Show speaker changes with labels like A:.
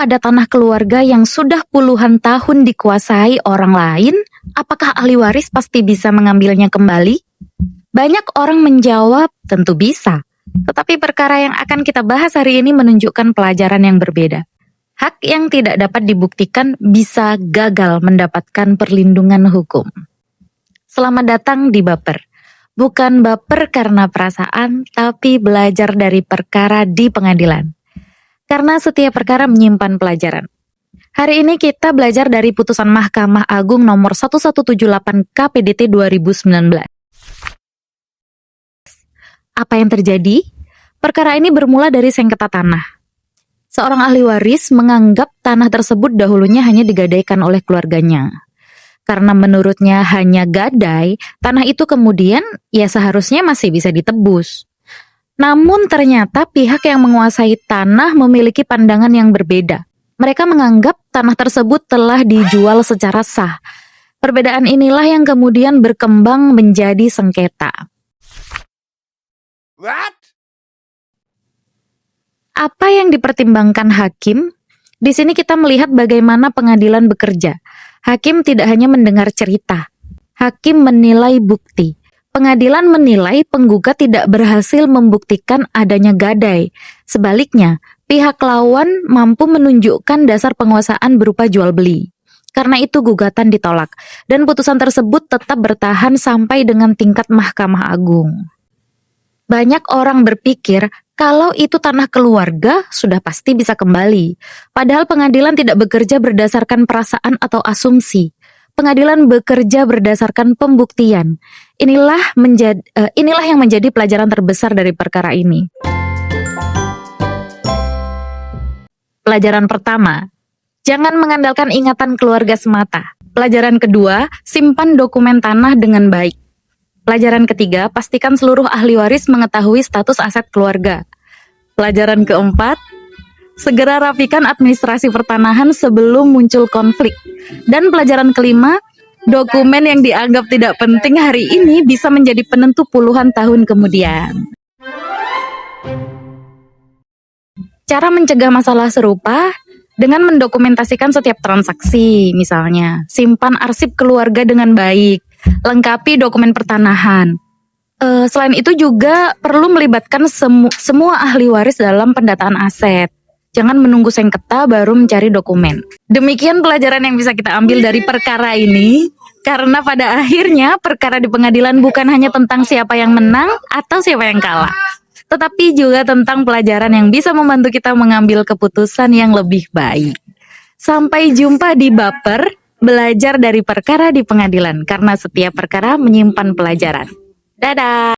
A: ada tanah keluarga yang sudah puluhan tahun dikuasai orang lain, apakah ahli waris pasti bisa mengambilnya kembali? Banyak orang menjawab, tentu bisa. Tetapi perkara yang akan kita bahas hari ini menunjukkan pelajaran yang berbeda. Hak yang tidak dapat dibuktikan bisa gagal mendapatkan perlindungan hukum. Selamat datang di Baper. Bukan baper karena perasaan, tapi belajar dari perkara di pengadilan. Karena setiap perkara menyimpan pelajaran. Hari ini kita belajar dari putusan Mahkamah Agung nomor 1178 KPDT 2019. Apa yang terjadi? Perkara ini bermula dari sengketa tanah. Seorang ahli waris menganggap tanah tersebut dahulunya hanya digadaikan oleh keluarganya. Karena menurutnya hanya gadai, tanah itu kemudian ya seharusnya masih bisa ditebus. Namun ternyata pihak yang menguasai tanah memiliki pandangan yang berbeda. Mereka menganggap tanah tersebut telah dijual secara sah. Perbedaan inilah yang kemudian berkembang menjadi sengketa.
B: What?
A: Apa yang dipertimbangkan hakim? Di sini kita melihat bagaimana pengadilan bekerja. Hakim tidak hanya mendengar cerita. Hakim menilai bukti. Pengadilan menilai penggugat tidak berhasil membuktikan adanya gadai. Sebaliknya, pihak lawan mampu menunjukkan dasar penguasaan berupa jual beli. Karena itu gugatan ditolak, dan putusan tersebut tetap bertahan sampai dengan tingkat Mahkamah Agung. Banyak orang berpikir kalau itu tanah keluarga sudah pasti bisa kembali. Padahal pengadilan tidak bekerja berdasarkan perasaan atau asumsi. Pengadilan bekerja berdasarkan pembuktian. Inilah yang menjadi pelajaran terbesar dari perkara ini. Pelajaran pertama, jangan mengandalkan ingatan keluarga semata. Pelajaran kedua, simpan dokumen tanah dengan baik. Pelajaran ketiga, pastikan seluruh ahli waris mengetahui status aset keluarga. Pelajaran keempat, segera rapikan administrasi pertanahan sebelum muncul konflik. Dan pelajaran kelima, dokumen yang dianggap tidak penting hari ini bisa menjadi penentu puluhan tahun kemudian. Cara mencegah masalah serupa dengan mendokumentasikan setiap transaksi, misalnya simpan arsip keluarga dengan baik, lengkapi dokumen pertanahan. Selain itu juga perlu melibatkan semua ahli waris dalam pendataan aset. Jangan menunggu sengketa baru mencari dokumen. Demikian pelajaran yang bisa kita ambil dari perkara ini. Karena pada akhirnya perkara di pengadilan bukan hanya tentang siapa yang menang atau siapa yang kalah. Tetapi juga tentang pelajaran yang bisa membantu kita mengambil keputusan yang lebih baik. Sampai jumpa di Baper, belajar dari perkara di pengadilan. Karena setiap perkara menyimpan pelajaran. Dadah!